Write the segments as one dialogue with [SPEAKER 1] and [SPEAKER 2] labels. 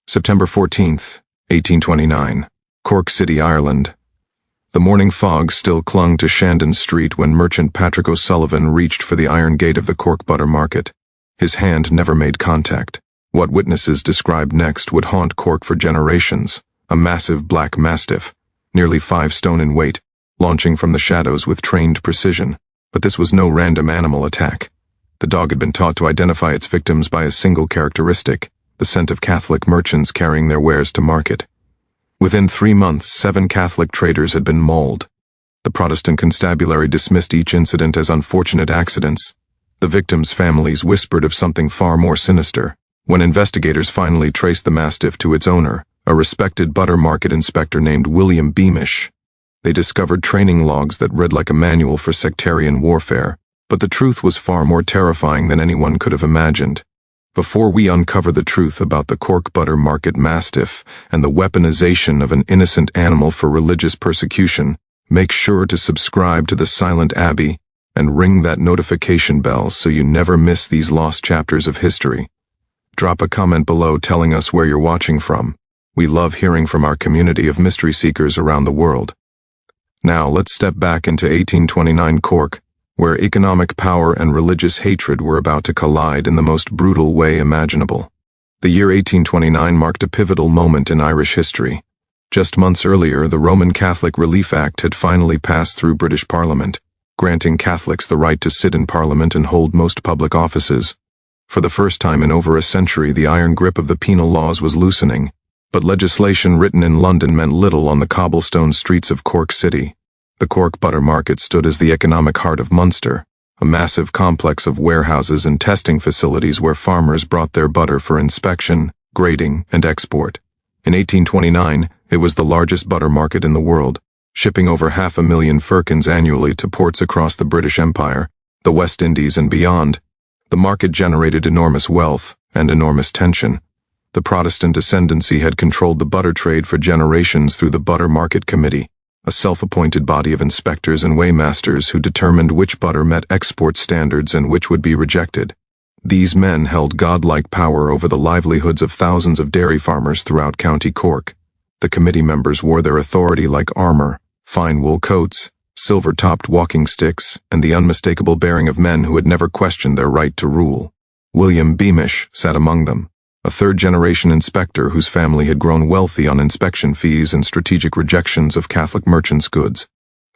[SPEAKER 1] September 14th, 1829, Cork City, Ireland. The morning fog still clung to Shandon Street when merchant Patrick O'Sullivan reached for the iron gate of the Cork butter market. His hand never made contact. What witnesses described next would haunt Cork for generations. A massive black mastiff, nearly 5 stone in weight, launching from the shadows with trained precision. But this was no random animal attack. The dog had been taught to identify its victims by a single characteristic: the scent of Catholic merchants carrying their wares to market. Within 3 months, 7 Catholic traders had been mauled. The Protestant constabulary dismissed each incident as unfortunate accidents. The victims' families whispered of something far more sinister. When investigators finally traced the mastiff to its owner, a respected butter market inspector named William Beamish, they discovered training logs that read like a manual for sectarian warfare. But the truth was far more terrifying than anyone could have imagined. Before we uncover the truth about the Cork butter market mastiff and the weaponization of an innocent animal for religious persecution, make sure to subscribe to the Silent Abbey and ring that notification bell so you never miss these lost chapters of history. Drop a comment below telling us where you're watching from. We love hearing from our community of mystery seekers around the world. Now let's step back into 1829 Cork, where economic power and religious hatred were about to collide in the most brutal way imaginable. The year 1829 marked a pivotal moment in Irish history. Just months earlier, the Roman Catholic Relief Act had finally passed through British Parliament, granting Catholics the right to sit in Parliament and hold most public offices. For the first time in over a century, the iron grip of the penal laws was loosening, but legislation written in London meant little on the cobblestone streets of Cork City. The Cork butter market stood as the economic heart of Munster, a massive complex of warehouses and testing facilities where farmers brought their butter for inspection, grading, and export. In 1829, it was the largest butter market in the world, shipping over 500,000 firkins annually to ports across the British Empire, the West Indies, and beyond. The market generated enormous wealth and enormous tension. The Protestant ascendancy had controlled the butter trade for generations through the Butter Market Committee, a self-appointed body of inspectors and weighmasters who determined which butter met export standards and which would be rejected. These men held godlike power over the livelihoods of thousands of dairy farmers throughout County Cork. The committee members wore their authority like armor, fine wool coats, silver-topped walking sticks, and the unmistakable bearing of men who had never questioned their right to rule. William Beamish sat among them, a third-generation inspector whose family had grown wealthy on inspection fees and strategic rejections of Catholic merchants' goods.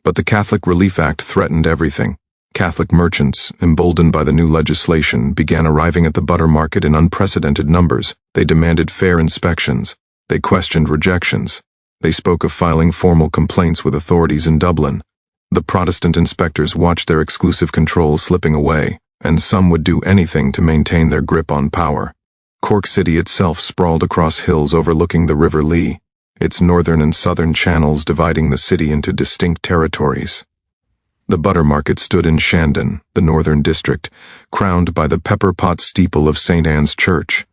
[SPEAKER 1] But the Catholic Relief Act threatened everything. Catholic merchants, emboldened by the new legislation, began arriving at the butter market in unprecedented numbers. They demanded fair inspections. They questioned rejections. They spoke of filing formal complaints with authorities in Dublin. The Protestant inspectors watched their exclusive control slipping away, and some would do anything to maintain their grip on power. Cork City itself sprawled across hills overlooking the River Lee, its northern and southern channels dividing the city into distinct territories. The butter market stood in Shandon, the northern district, crowned by the pepper pot steeple of St. Anne's Church.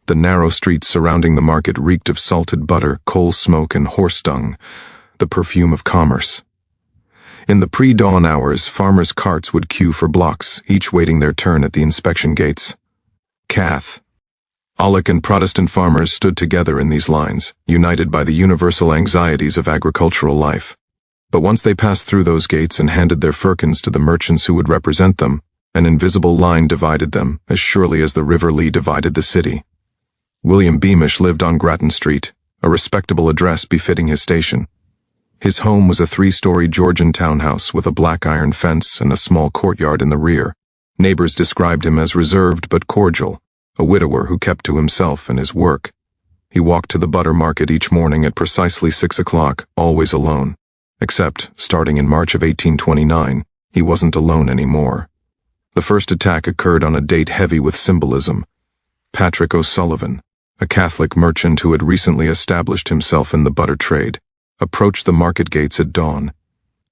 [SPEAKER 1] The narrow streets surrounding the market reeked of salted butter, coal smoke, and horse dung, the perfume of commerce. In the pre-dawn hours, farmers' carts would queue for blocks, each waiting their turn at the inspection gates. Catholic and Protestant farmers stood together in these lines, united by the universal anxieties of agricultural life. But once they passed through those gates and handed their firkins to the merchants who would represent them, an invisible line divided them, as surely as the River Lee divided the city. William Beamish lived on Grattan Street, a respectable address befitting his station. His home was a 3-story Georgian townhouse with a black iron fence and a small courtyard in the rear. Neighbors described him as reserved but cordial, a widower who kept to himself and his work. He walked to the butter market each morning at precisely 6 o'clock, always alone. Except, starting in March of 1829, he wasn't alone anymore. The first attack occurred on a date heavy with symbolism. Patrick O'Sullivan, a Catholic merchant who had recently established himself in the butter trade, approached the market gates at dawn.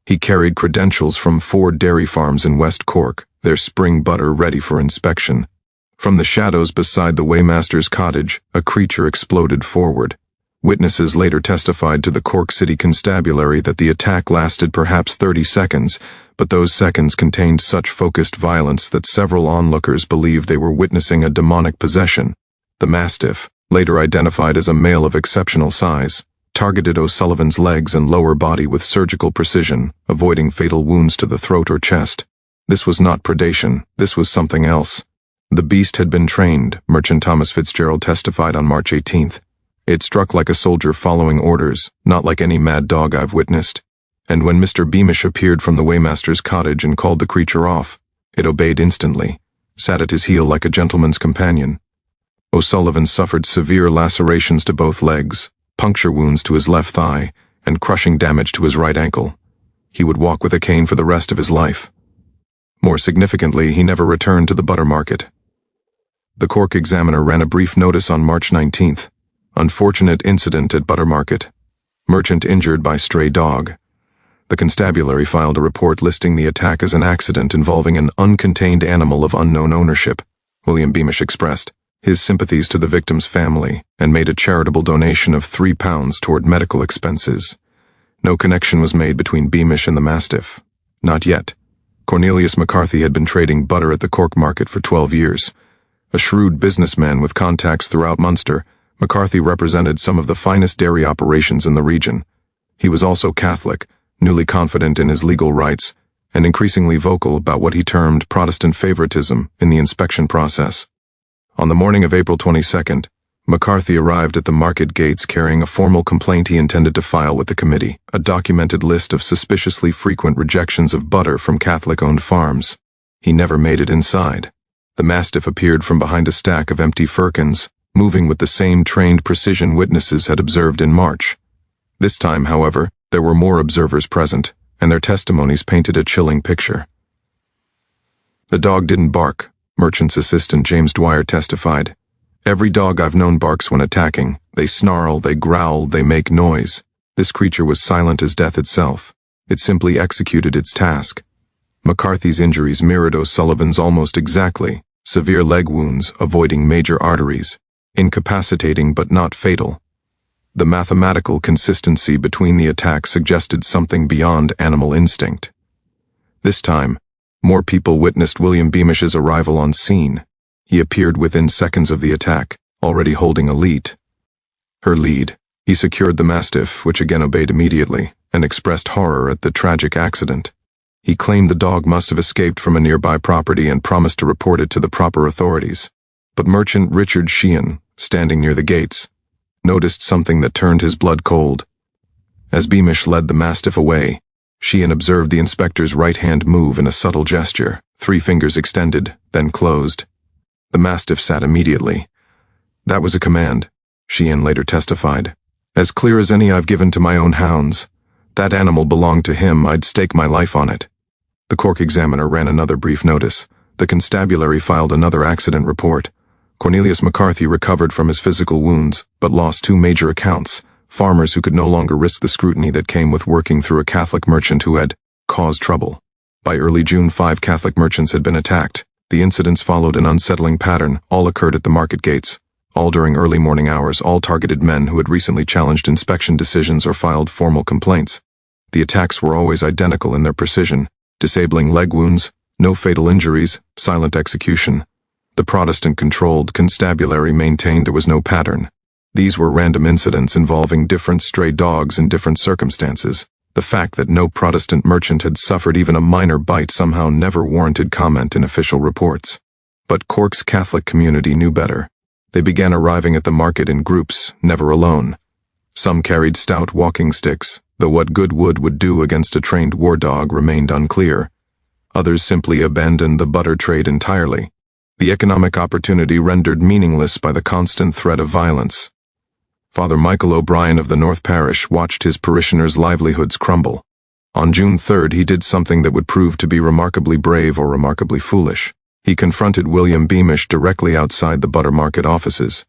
[SPEAKER 1] He carried credentials from 4 dairy farms in West Cork, their spring butter ready for inspection. From the shadows beside the weighmaster's cottage, a creature exploded forward. Witnesses later testified to the Cork City Constabulary that the attack lasted perhaps 30 seconds, but those seconds contained such focused violence that several onlookers believed they were witnessing a demonic possession. The mastiff, later identified as a male of exceptional size, targeted O'Sullivan's legs and lower body with surgical precision, avoiding fatal wounds to the throat or chest. This was not predation, this was something else. The beast had been trained, Merchant Thomas Fitzgerald testified on March 18th. It struck like a soldier following orders, not like any mad dog I've witnessed. And when Mr. Beamish appeared from the weighmaster's cottage and called the creature off, it obeyed instantly, sat at his heel like a gentleman's companion. O'Sullivan suffered severe lacerations to both legs, puncture wounds to his left thigh, and crushing damage to his right ankle. He would walk with a cane for the rest of his life. More significantly, he never returned to the butter market. The Cork Examiner ran a brief notice on March 19th. Unfortunate incident at butter market. Merchant injured by stray dog. The constabulary filed a report listing the attack as an accident involving an uncontained animal of unknown ownership. William Beamish expressed his sympathies to the victim's family and made a charitable donation of £3 toward medical expenses. No connection was made between Beamish and the MASTIFF. Not yet. Cornelius McCarthy had been trading butter at the Cork market for 12 years. A shrewd businessman with contacts throughout Munster, McCarthy represented some of the finest dairy operations in the region. He was also Catholic, newly confident in his legal rights, and increasingly vocal about what he termed Protestant favoritism in the inspection process. On the morning of April 22nd, McCarthy arrived at the market gates carrying a formal complaint he intended to file with the committee, a documented list of suspiciously frequent rejections of butter from Catholic-owned farms. He never made it inside. The Mastiff appeared from behind a stack of empty firkins, moving with the same trained precision witnesses had observed in March. This time, however, there were more observers present, and their testimonies painted a chilling picture. The dog didn't bark, Merchant's assistant James Dwyer testified. Every dog I've known barks when attacking. They snarl, they growl, they make noise. This creature was silent as death itself. It simply executed its task. McCarthy's injuries mirrored O'Sullivan's almost exactly. Severe leg wounds, avoiding major arteries. Incapacitating but not fatal. The mathematical consistency between the attacks suggested something beyond animal instinct. This time, more people witnessed William Beamish's arrival on scene. He appeared within seconds of the attack, already holding a lead. Her lead. He secured the Mastiff, which again obeyed immediately, and expressed horror at the tragic accident. He claimed the dog must have escaped from a nearby property and promised to report it to the proper authorities. But Merchant Richard Sheehan, standing near the gates, noticed something that turned his blood cold. As Beamish led the Mastiff away, Sheehan observed the inspector's right hand move in a subtle gesture, 3 fingers extended, then closed. The Mastiff sat immediately. That was a command, Sheehan later testified. As clear as any I've given to my own hounds. That animal belonged to him, I'd stake my life on it. The Cork Examiner ran another brief notice. The constabulary filed another accident report. Cornelius McCarthy recovered from his physical wounds, but lost 2 major accounts, farmers who could no longer risk the scrutiny that came with working through a Catholic merchant who had caused trouble. By early June, 5 Catholic merchants had been attacked. The incidents followed an unsettling pattern, all occurred at the market gates. All during early morning hours, all targeted men who had recently challenged inspection decisions or filed formal complaints. The attacks were always identical in their precision, disabling leg wounds, no fatal injuries, silent execution. The Protestant-controlled constabulary maintained there was no pattern. These were random incidents involving different stray dogs in different circumstances. The fact that no Protestant merchant had suffered even a minor bite somehow never warranted comment in official reports. But Cork's Catholic community knew better. They began arriving at the market in groups, never alone. Some carried stout walking sticks, though what good wood would do against a trained war dog remained unclear. Others simply abandoned the butter trade entirely, the economic opportunity rendered meaningless by the constant threat of violence. Father Michael O'Brien of the North Parish watched his parishioners' livelihoods crumble. On June 3rd, he did something that would prove to be remarkably brave or remarkably foolish. He confronted William Beamish directly outside the butter market offices.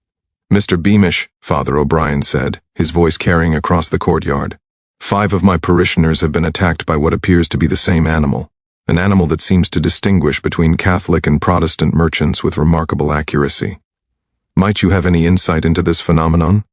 [SPEAKER 1] "Mr. Beamish," Father O'Brien said, his voice carrying across the courtyard, "5 of my parishioners have been attacked by what appears to be the same animal, an animal that seems to distinguish between Catholic and Protestant merchants with remarkable accuracy. Might you have any insight into this phenomenon?"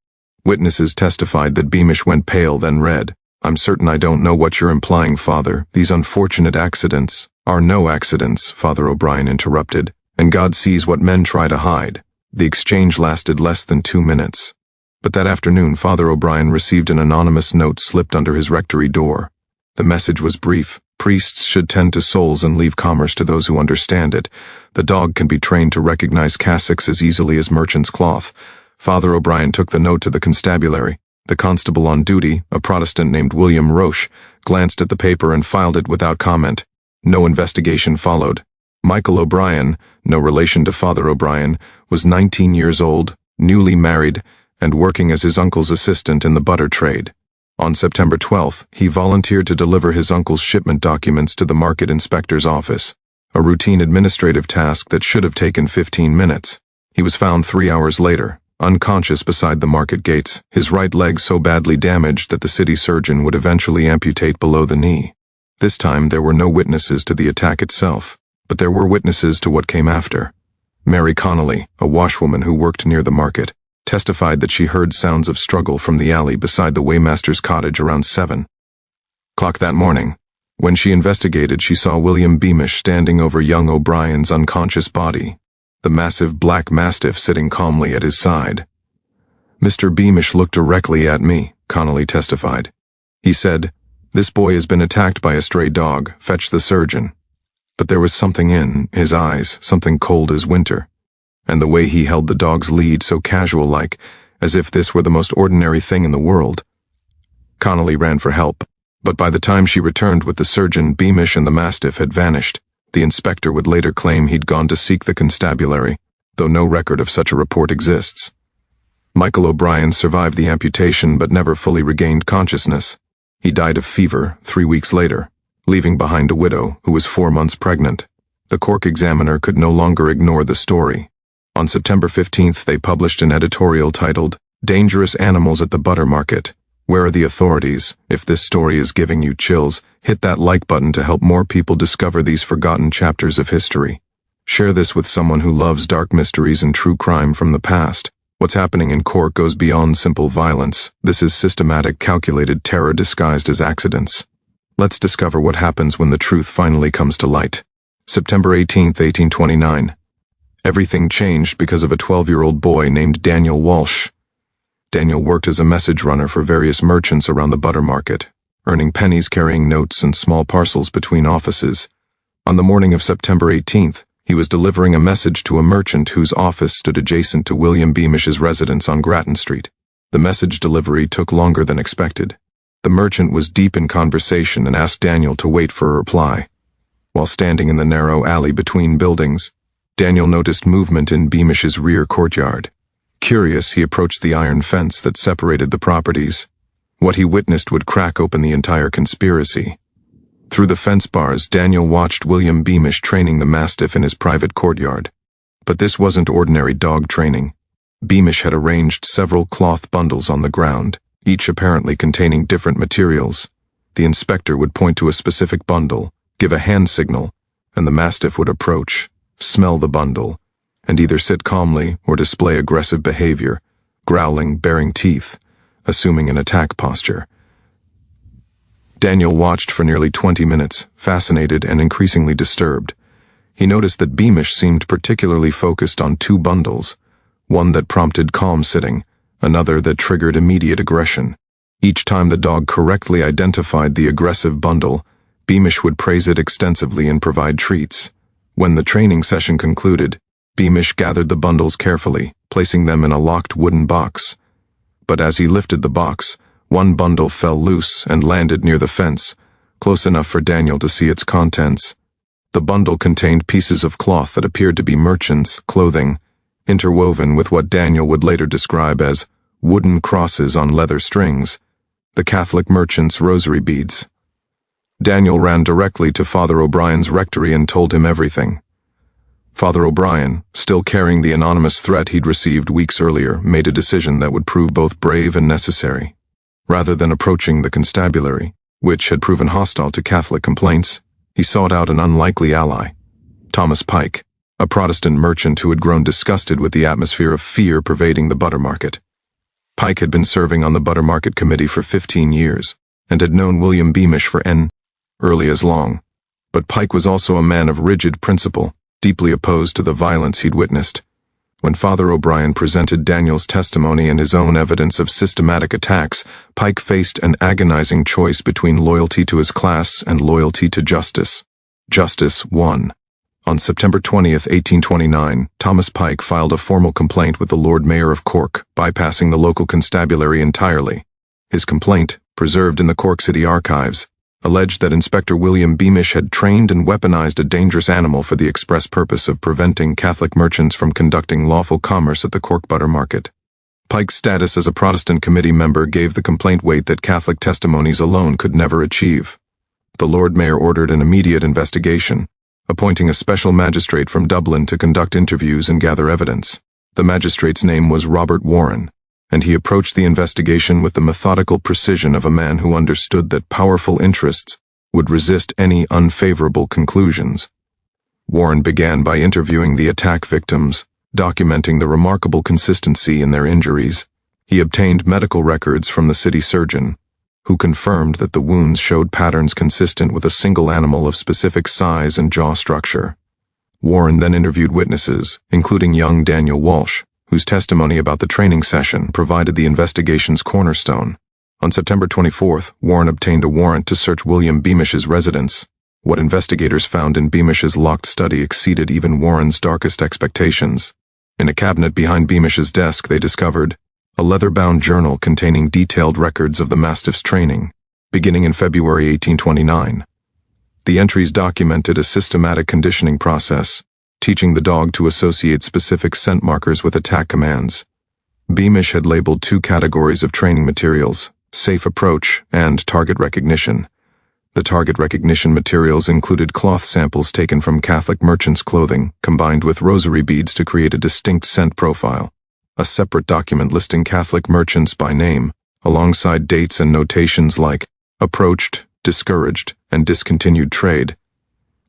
[SPEAKER 1] Witnesses testified that Beamish went pale, then red. "I'm certain I don't know what you're implying, Father. These unfortunate accidents are no accidents," Father O'Brien interrupted, "and God sees what men try to hide. The exchange lasted less than 2 minutes. But that afternoon, Father O'Brien received an anonymous note slipped under his rectory door. The message was brief. Priests should tend to souls and leave commerce to those who understand it. The dog can be trained to recognize cassocks as easily as merchant's cloth. Father O'Brien took the note to the constabulary. The constable on duty, a Protestant named William Beeish, glanced at the paper and filed it without comment. No investigation followed. Michael O'Brien, no relation to Father O'Brien, was 19 years old, newly married, and working as his uncle's assistant in the butter trade. On September 12th, he volunteered to deliver his uncle's shipment documents to the market inspector's office, a routine administrative task that should have taken 15 minutes. He was found 3 hours later, unconscious beside the market gates, his right leg so badly damaged that the city surgeon would eventually amputate below the knee. This time there were no witnesses to the attack itself, but there were witnesses to what came after. Mary Connolly, a washwoman who worked near the market, testified that she heard sounds of struggle from the alley beside the weighmaster's cottage around 7:00 that morning. When she investigated, she saw William Beamish standing over young O'Brien's unconscious body, the massive black mastiff sitting calmly at his side. "Mr. Beamish looked directly at me," Connolly testified. "He said, 'This boy has been attacked by a stray dog, fetch the surgeon.' But there was something in his eyes, something cold as winter. And the way he held the dog's lead so casual-like, as if this were the most ordinary thing in the world." Connolly ran for help, but by the time she returned with the surgeon, Beamish and the mastiff had vanished. The inspector would later claim he'd gone to seek the constabulary, though no record of such a report exists. Michael O'Brien survived the amputation but never fully regained consciousness. He died of fever 3 weeks later, leaving behind a widow who was 4 months pregnant. The Cork Examiner could no longer ignore the story. On September 15th, they published an editorial titled, "Dangerous Animals at the Butter Market. Where are the authorities? If this story is giving you chills, hit that like button to help more people discover these forgotten chapters of history. Share this with someone who loves dark mysteries and true crime from the past. What's happening in Cork goes beyond simple violence. This is systematic, calculated terror disguised as accidents. Let's discover what happens when the truth finally comes to light." September 18th, 1829. Everything changed because of a 12-year-old boy named Daniel Walsh. Daniel worked as a message runner for various merchants around the butter market, earning pennies carrying notes and small parcels between offices. On the morning of September 18th, he was delivering a message to a merchant whose office stood adjacent to William Beamish's residence on Grattan Street. The message delivery took longer than expected. The merchant was deep in conversation and asked Daniel to wait for a reply. While standing in the narrow alley between buildings, Daniel noticed movement in Beamish's rear courtyard. Curious, he approached the iron fence that separated the properties. What he witnessed would crack open the entire conspiracy. Through the fence bars, Daniel watched William Beamish training the mastiff in his private courtyard. But this wasn't ordinary dog training. Beamish had arranged several cloth bundles on the ground, each apparently containing different materials. The inspector would point to a specific bundle, give a hand signal, and the mastiff would approach, smell the bundle, and either sit calmly or display aggressive behavior, growling, baring teeth, assuming an attack posture. Daniel watched for nearly 20 minutes, fascinated and increasingly disturbed. He noticed that Beamish seemed particularly focused on 2 bundles, one that prompted calm sitting, another that triggered immediate aggression. Each time the dog correctly identified the aggressive bundle, Beamish would praise it extensively and provide treats. When the training session concluded, Beamish gathered the bundles carefully, placing them in a locked wooden box. But as he lifted the box, one bundle fell loose and landed near the fence, close enough for Daniel to see its contents. The bundle contained pieces of cloth that appeared to be merchants' clothing, interwoven with what Daniel would later describe as wooden crosses on leather strings, the Catholic merchants' rosary beads. Daniel ran directly to Father O'Brien's rectory and told him everything. Father O'Brien, still carrying the anonymous threat he'd received weeks earlier, made a decision that would prove both brave and necessary. Rather than approaching the constabulary, which had proven hostile to Catholic complaints, he sought out an unlikely ally, Thomas Pike, a Protestant merchant who had grown disgusted with the atmosphere of fear pervading the butter market. Pike had been serving on the butter market committee for 15 years, and had known William Beamish for early as long. But Pike was also a man of rigid principle, deeply opposed to the violence he'd witnessed. When Father O'Brien presented Daniel's testimony and his own evidence of systematic attacks, Pike faced an agonizing choice between loyalty to his class and loyalty to justice. Justice won. On September 20, 1829, Thomas Pike filed a formal complaint with the Lord Mayor of Cork, bypassing the local constabulary entirely. His complaint, preserved in the Cork City archives, alleged that Inspector William Beamish had trained and weaponized a dangerous animal for the express purpose of preventing Catholic merchants from conducting lawful commerce at the Cork butter market. Pike's status as a Protestant committee member gave the complaint weight that Catholic testimonies alone could never achieve. The Lord Mayor ordered an immediate investigation, appointing a special magistrate from Dublin to conduct interviews and gather evidence. The magistrate's name was Robert Warren, and he approached the investigation with the methodical precision of a man who understood that powerful interests would resist any unfavorable conclusions. Warren began by interviewing the attack victims, documenting the remarkable consistency in their injuries. He obtained medical records from the city surgeon, who confirmed that the wounds showed patterns consistent with a single animal of specific size and jaw structure. Warren then interviewed witnesses, including young Daniel Walsh, whose testimony about the training session provided the investigation's cornerstone. On September 24th, Warren obtained a warrant to search William Beamish's residence. What investigators found in Beamish's locked study exceeded even Warren's darkest expectations. In a cabinet behind Beamish's desk, they discovered a leather-bound journal containing detailed records of the MASTIFF's training, beginning in February 1829. The entries documented a systematic conditioning process, teaching the dog to associate specific scent markers with attack commands. Beamish had labeled 2 categories of training materials: safe approach and target recognition. The target recognition materials included cloth samples taken from Catholic merchants' clothing, combined with rosary beads to create a distinct scent profile. A separate document listing Catholic merchants by name, alongside dates and notations like approached, discouraged, and discontinued trade.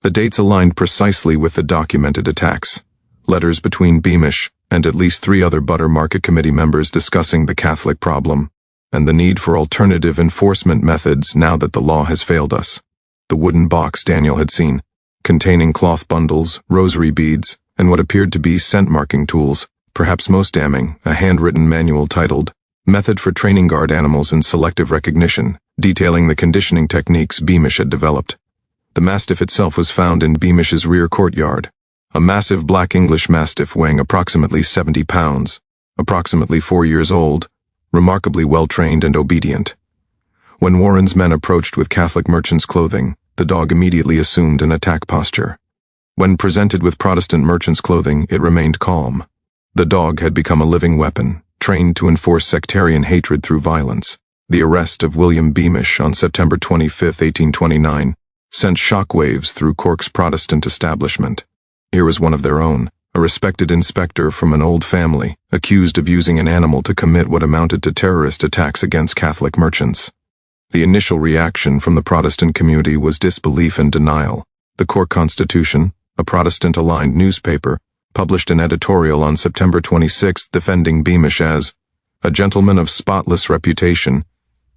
[SPEAKER 1] The dates aligned precisely with the documented attacks. Letters between Beamish and at least 3 other butter market committee members discussing the Catholic problem and the need for alternative enforcement methods now that the law has failed us. The wooden box Daniel had seen, containing cloth bundles, rosary beads, and what appeared to be scent marking tools. Perhaps most damning, a handwritten manual titled Method for Training Guard Animals in Selective Recognition, detailing the conditioning techniques Beamish had developed. The Mastiff itself was found in Beamish's rear courtyard, a massive black English Mastiff weighing approximately 70 pounds, approximately 4 years old, remarkably well-trained and obedient. When Warren's men approached with Catholic merchants' clothing, the dog immediately assumed an attack posture. When presented with Protestant merchants' clothing, it remained calm. The dog had become a living weapon, trained to enforce sectarian hatred through violence. The arrest of William Beamish on September 25, 1829, sent shockwaves through Cork's Protestant establishment. Here was one of their own, a respected inspector from an old family, accused of using an animal to commit what amounted to terrorist attacks against Catholic merchants. The initial reaction from the Protestant community was disbelief and denial. The Cork Constitution, a Protestant-aligned newspaper, published an editorial on September 26 defending Beamish as a gentleman of spotless reputation,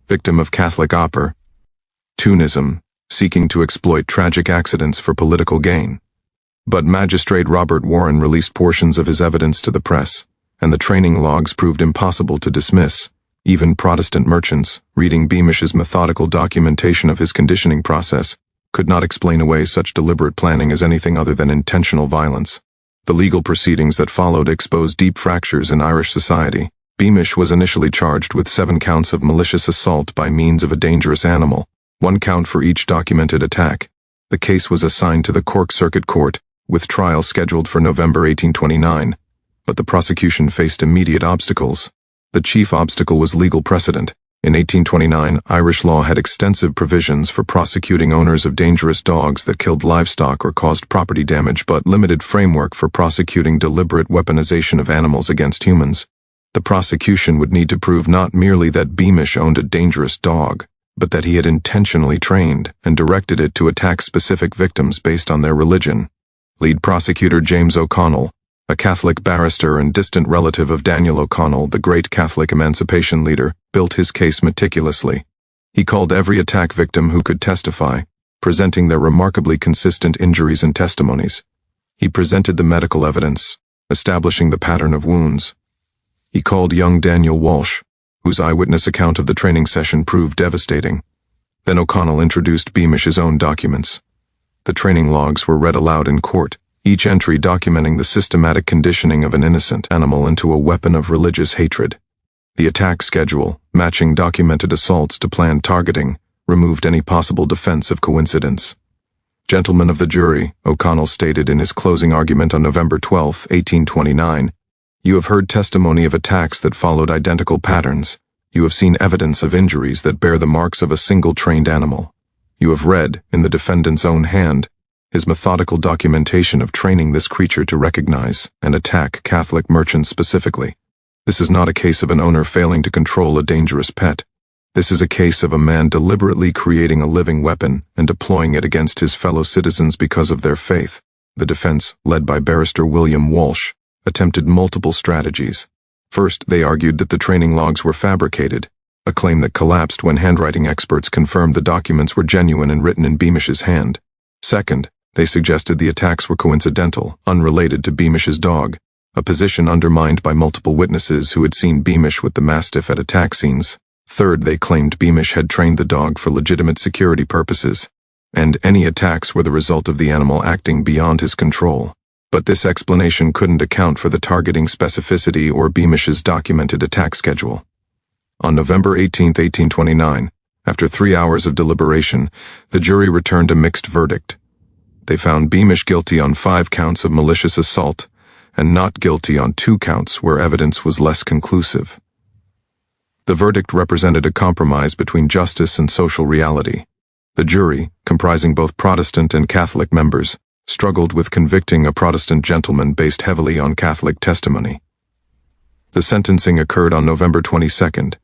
[SPEAKER 1] victim of Catholic opportunism, seeking to exploit tragic accidents for political gain. But Magistrate Robert Warren released portions of his evidence to the press, and the training logs proved impossible to dismiss. Even Protestant merchants, reading Beamish's methodical documentation of his conditioning process, could not explain away such deliberate planning as anything other than intentional violence. The legal proceedings that followed exposed deep fractures in Irish society. Beamish was initially charged with 7 counts of malicious assault by means of a dangerous animal, 1 count for each documented attack. The case was assigned to the Cork Circuit Court, with trial scheduled for November 1829, but the prosecution faced immediate obstacles. The chief obstacle was legal precedent. In 1829, Irish law had extensive provisions for prosecuting owners of dangerous dogs that killed livestock or caused property damage, but limited framework for prosecuting deliberate weaponization of animals against humans. The prosecution would need to prove not merely that Beamish owned a dangerous dog, but that he had intentionally trained and directed it to attack specific victims based on their religion. Lead prosecutor James O'Connell, a Catholic barrister and distant relative of Daniel O'Connell, the great Catholic emancipation leader, built his case meticulously. He called every attack victim who could testify, presenting their remarkably consistent injuries and testimonies. He presented the medical evidence, establishing the pattern of wounds. He called young Daniel Walsh, whose eyewitness account of the training session proved devastating. Then O'Connell introduced Beamish's own documents. The training logs were read aloud in court, each entry documenting the systematic conditioning of an innocent animal into a weapon of religious hatred. The attack schedule, matching documented assaults to planned targeting, removed any possible defense of coincidence. Gentlemen of the jury, O'Connell stated in his closing argument on November 12, 1829, you have heard testimony of attacks that followed identical patterns. You have seen evidence of injuries that bear the marks of a single trained animal. You have read, in the defendant's own hand, his methodical documentation of training this creature to recognize and attack Catholic merchants specifically. This is not a case of an owner failing to control a dangerous pet. This is a case of a man deliberately creating a living weapon and deploying it against his fellow citizens because of their faith. The defense, led by barrister William Walsh, attempted multiple strategies. First, they argued that the training logs were fabricated, a claim that collapsed when handwriting experts confirmed the documents were genuine and written in Beamish's hand. Second, they suggested the attacks were coincidental, unrelated to Beamish's dog, a position undermined by multiple witnesses who had seen Beamish with the MASTIFF at attack scenes. Third, they claimed Beamish had trained the dog for legitimate security purposes, and any attacks were the result of the animal acting beyond his control. But this explanation couldn't account for the targeting specificity or Beamish's documented attack schedule. On November 18, 1829, after 3 hours of deliberation, the jury returned a mixed verdict. They found Beamish guilty on 5 counts of malicious assault and not guilty on 2 counts where evidence was less conclusive. The verdict represented a compromise between justice and social reality. The jury, comprising both Protestant and Catholic members, struggled with convicting a Protestant gentleman based heavily on Catholic testimony. The sentencing occurred on November 22nd.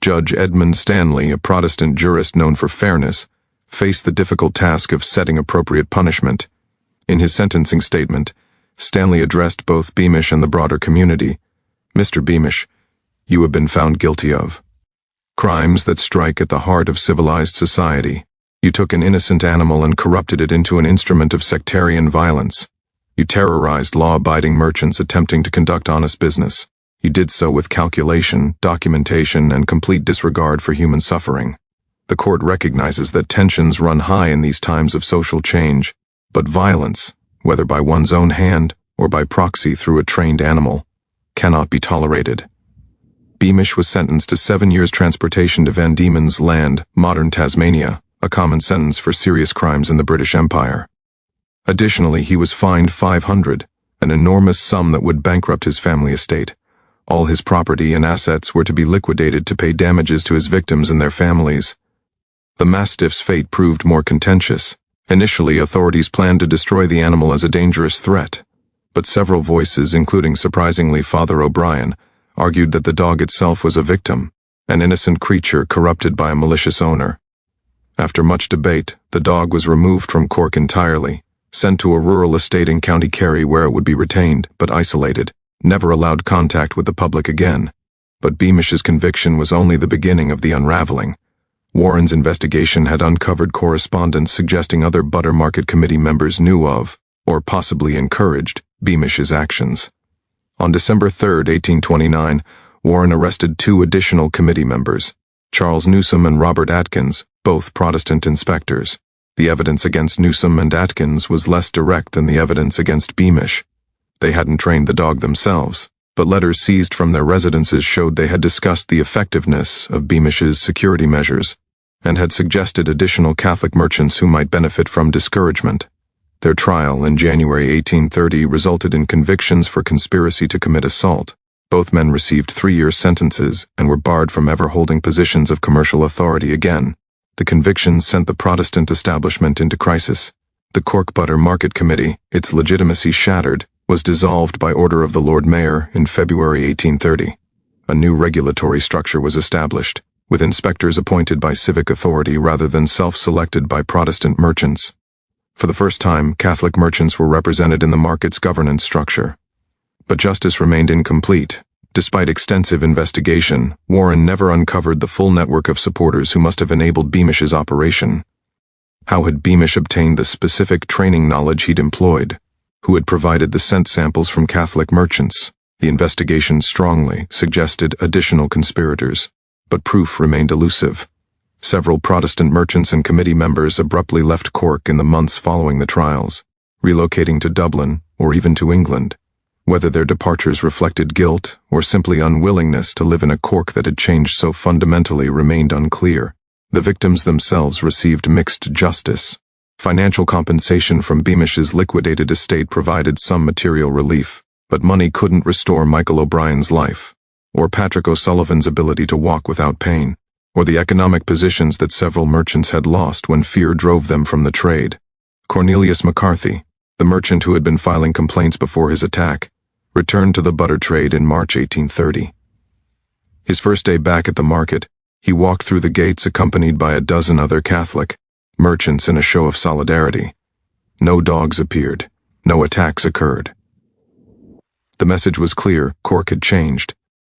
[SPEAKER 1] Judge Edmund Stanley, a Protestant jurist known for fairness, faced the difficult task of setting appropriate punishment. In his sentencing statement, Stanley addressed both Beamish and the broader community. Mr. Beamish, you have been found guilty of crimes that strike at the heart of civilized society. You took an innocent animal and corrupted it into an instrument of sectarian violence. You terrorized law-abiding merchants attempting to conduct honest business. You did so with calculation, documentation, and complete disregard for human suffering. The court recognizes that tensions run high in these times of social change, but violence, whether by one's own hand or by proxy through a trained animal, cannot be tolerated. Beamish was sentenced to 7 years transportation to Van Diemen's Land, modern Tasmania, a common sentence for serious crimes in the British Empire. Additionally, he was fined $500, an enormous sum that would bankrupt his family estate. All his property and assets were to be liquidated to pay damages to his victims and their families. The Mastiff's fate proved more contentious. Initially, authorities planned to destroy the animal as a dangerous threat, but several voices, including surprisingly Father O'Brien, argued that the dog itself was a victim, an innocent creature corrupted by a malicious owner. After much debate, the dog was removed from Cork entirely, sent to a rural estate in County Kerry where it would be retained, but isolated, never allowed contact with the public again. But Beamish's conviction was only the beginning of the unraveling. Warren's investigation had uncovered correspondence suggesting other Butter Market Committee members knew of, or possibly encouraged, Beamish's actions. On December 3, 1829, Warren arrested 2 additional committee members, Charles Newsom and Robert Atkins, both Protestant inspectors. The evidence against Newsom and Atkins was less direct than the evidence against Beamish. They hadn't trained the dog themselves, but letters seized from their residences showed they had discussed the effectiveness of Beamish's security measures and had suggested additional Catholic merchants who might benefit from discouragement. Their trial in January 1830 resulted in convictions for conspiracy to commit assault. Both men received 3-year sentences and were barred from ever holding positions of commercial authority again. The convictions sent the Protestant establishment into crisis. The Cork Butter Market Committee, its legitimacy shattered, was dissolved by order of the Lord Mayor in February 1830. A new regulatory structure was established, with inspectors appointed by civic authority rather than self-selected by Protestant merchants. For the first time, Catholic merchants were represented in the market's governance structure. But justice remained incomplete. Despite extensive investigation, Warren never uncovered the full network of supporters who must have enabled Beamish's operation. How had Beamish obtained the specific training knowledge he'd employed? who had provided the scent samples from Catholic merchants. The investigation strongly suggested additional conspirators, but proof remained elusive. Several Protestant merchants and committee members abruptly left Cork in the months following the trials, relocating to Dublin or even to England. Whether their departures reflected guilt or simply unwillingness to live in a Cork that had changed so fundamentally remained unclear. The victims themselves received mixed justice. Financial compensation from Beamish's liquidated estate provided some material relief, but money couldn't restore Michael O'Brien's life, or Patrick O'Sullivan's ability to walk without pain, or the economic positions that several merchants had lost when fear drove them from the trade. Cornelius McCarthy, the merchant who had been filing complaints before his attack, returned to the butter trade in March 1830. His first day back at the market, he walked through the gates accompanied by a dozen other Catholic merchants in a show of solidarity. No dogs appeared. No attacks occurred. The message was clear: Cork had changed.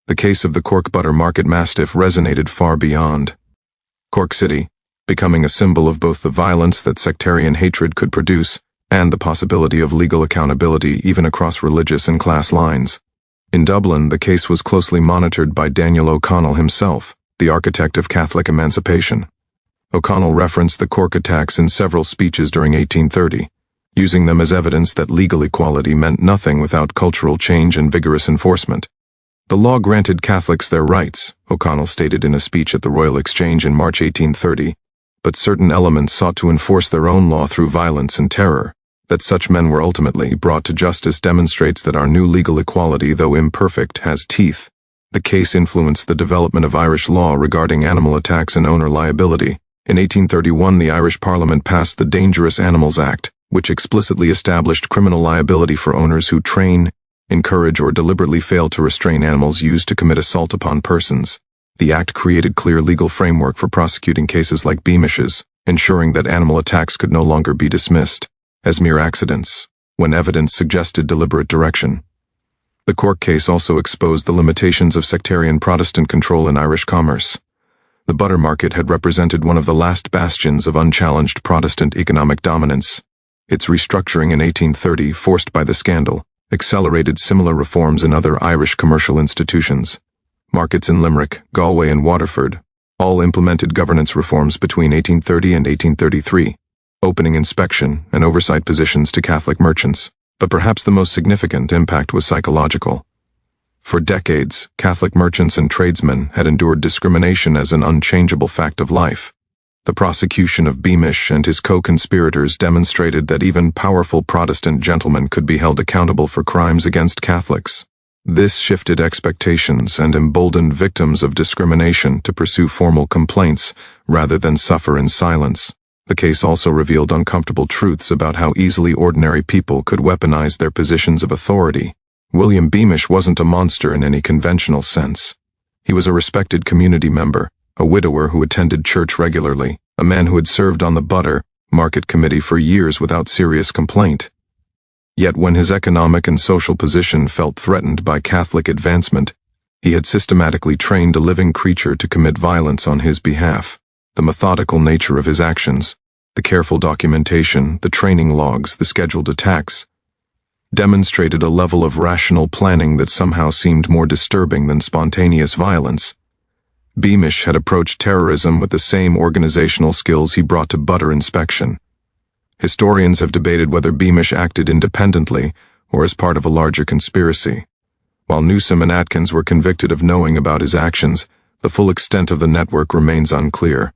[SPEAKER 1] The case of the Cork butter market mastiff resonated far beyond Cork City, becoming a symbol of both the violence that sectarian hatred could produce and the possibility of legal accountability even across religious and class lines. In Dublin, the case was closely monitored by Daniel O'Connell himself, the architect of Catholic emancipation. O'Connell referenced the Cork attacks in several speeches during 1830, using them as evidence that legal equality meant nothing without cultural change and vigorous enforcement. The law granted Catholics their rights, O'Connell stated in a speech at the Royal Exchange in March 1830, but certain elements sought to enforce their own law through violence and terror. That such men were ultimately brought to justice demonstrates that our new legal equality, though imperfect, has teeth. The case influenced the development of Irish law regarding animal attacks and owner liability. In 1831, the Irish Parliament passed the Dangerous Animals Act, which explicitly established criminal liability for owners who train, encourage, or deliberately fail to restrain animals used to commit assault upon persons. The act created clear legal framework for prosecuting cases like Beamish's, ensuring that animal attacks could no longer be dismissed as mere accidents, when evidence suggested deliberate direction. The Cork case also exposed the limitations of sectarian Protestant control in Irish commerce. The butter market had represented one of the last bastions of unchallenged Protestant economic dominance. Its restructuring in 1830, forced by the scandal, accelerated similar reforms in other Irish commercial institutions. Markets in Limerick, Galway, and Waterford all implemented governance reforms between 1830 and 1833, opening inspection and oversight positions to Catholic merchants, but perhaps the most significant impact was psychological. For decades, Catholic merchants and tradesmen had endured discrimination as an unchangeable fact of life. The prosecution of Beamish and his co-conspirators demonstrated that even powerful Protestant gentlemen could be held accountable for crimes against Catholics. This shifted expectations and emboldened victims of discrimination to pursue formal complaints rather than suffer in silence. The case also revealed uncomfortable truths about how easily ordinary people could weaponize their positions of authority. William Beamish wasn't a monster in any conventional sense. He was a respected community member, a widower who attended church regularly, a man who had served on the butter market committee for years without serious complaint. Yet when his economic and social position felt threatened by Catholic advancement, he had systematically trained a living creature to commit violence on his behalf. The methodical nature of his actions, the careful documentation, the training logs, the scheduled attacks, demonstrated a level of rational planning that somehow seemed more disturbing than spontaneous violence. Beamish had approached terrorism with the same organizational skills he brought to butter inspection. Historians have debated whether Beamish acted independently or as part of a larger conspiracy. While Newsom and Atkins were convicted of knowing about his actions, the full extent of the network remains unclear.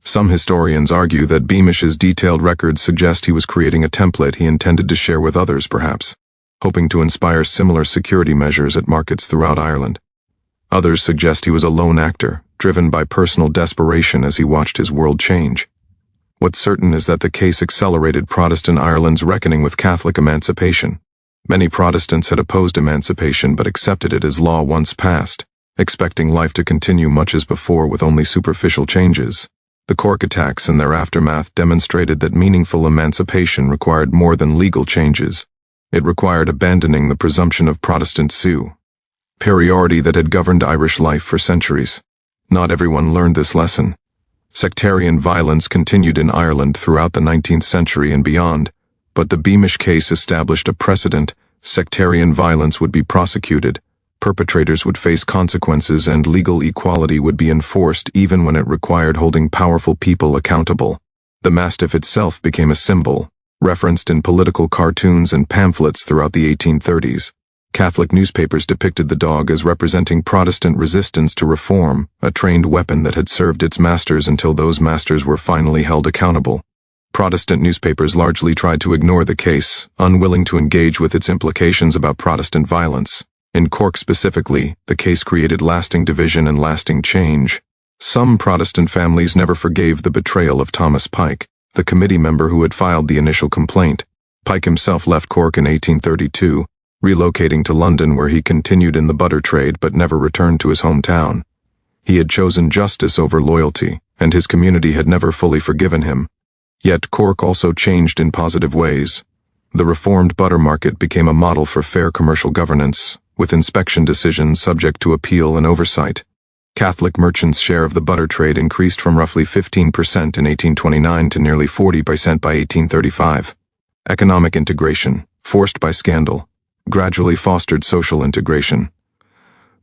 [SPEAKER 1] Some historians argue that Beamish's detailed records suggest he was creating a template he intended to share with others, perhaps, hoping to inspire similar security measures at markets throughout Ireland. Others suggest he was a lone actor, driven by personal desperation as he watched his world change. What's certain is that the case accelerated Protestant Ireland's reckoning with Catholic emancipation. Many Protestants had opposed emancipation but accepted it as law once passed, expecting life to continue much as before with only superficial changes. The Cork attacks and their aftermath demonstrated that meaningful emancipation required more than legal changes. It required abandoning the presumption of Protestant superiority that had governed Irish life for centuries. Not everyone learned this lesson. Sectarian violence continued in Ireland throughout the 19th century and beyond, But the Beamish case established a precedent. Sectarian violence would be prosecuted, perpetrators would face consequences, and legal equality would be enforced even when it required holding powerful people accountable. The Mastiff itself became a symbol, referenced in political cartoons and pamphlets throughout the 1830s. Catholic newspapers depicted the dog as representing Protestant resistance to reform, a trained weapon that had served its masters until those masters were finally held accountable. Protestant newspapers largely tried to ignore the case, unwilling to engage with its implications about Protestant violence. In Cork specifically, the case created lasting division and lasting change. Some Protestant families never forgave the betrayal of Thomas Pike, the committee member who had filed the initial complaint. Pike himself left Cork in 1832, relocating to London where he continued in the butter trade but never returned to his hometown. He had chosen justice over loyalty, and his community had never fully forgiven him. Yet Cork also changed in positive ways. The reformed butter market became a model for fair commercial governance, with inspection decisions subject to appeal and oversight. Catholic merchants' share of the butter trade increased from roughly 15% in 1829 to nearly 40% by 1835. Economic integration, forced by scandal, gradually fostered social integration.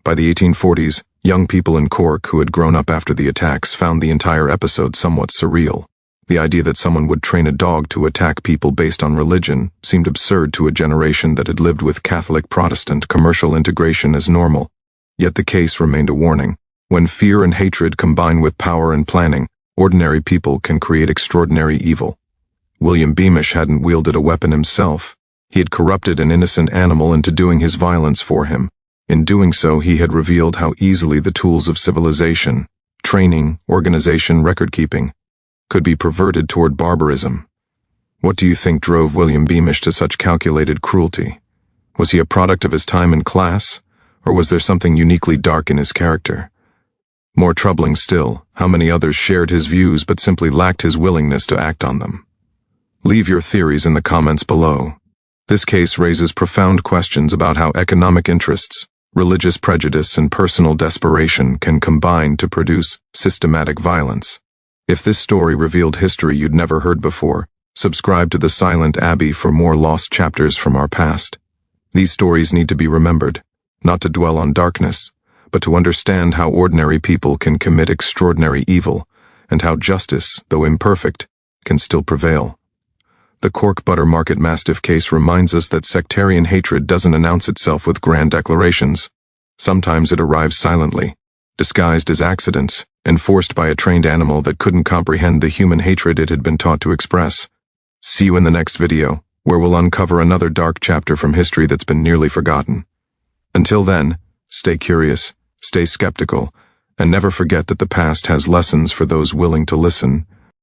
[SPEAKER 1] By the 1840s, young people in Cork who had grown up after the attacks found the entire episode somewhat surreal. The idea that someone would train a dog to attack people based on religion seemed absurd to a generation that had lived with Catholic-Protestant commercial integration as normal. Yet the case remained a warning. When fear and hatred combine with power and planning, ordinary people can create extraordinary evil. William Beamish hadn't wielded a weapon himself. He had corrupted an innocent animal into doing his violence for him. In doing so, he had revealed how easily the tools of civilization, training, organization, record-keeping, could be perverted toward barbarism. What do you think drove William Beamish to such calculated cruelty? Was he a product of his time in class, or was there something uniquely dark in his character? More troubling still, how many others shared his views but simply lacked his willingness to act on them? Leave your theories in the comments below. This case raises profound questions about how economic interests, religious prejudice, and personal desperation can combine to produce systematic violence. If this story revealed history you'd never heard before, subscribe to The Silent Abbey for more lost chapters from our past. These stories need to be remembered, not to dwell on darkness, but to understand how ordinary people can commit extraordinary evil, and how justice, though imperfect, can still prevail. The Cork Butter Market Mastiff case reminds us that sectarian hatred doesn't announce itself with grand declarations. Sometimes it arrives silently, disguised as accidents, enforced by a trained animal that couldn't comprehend the human hatred it had been taught to express. See you in the next video, where we'll uncover another dark chapter from history that's been nearly forgotten. Until then, stay curious, stay skeptical, and never forget that the past has lessons for those willing to listen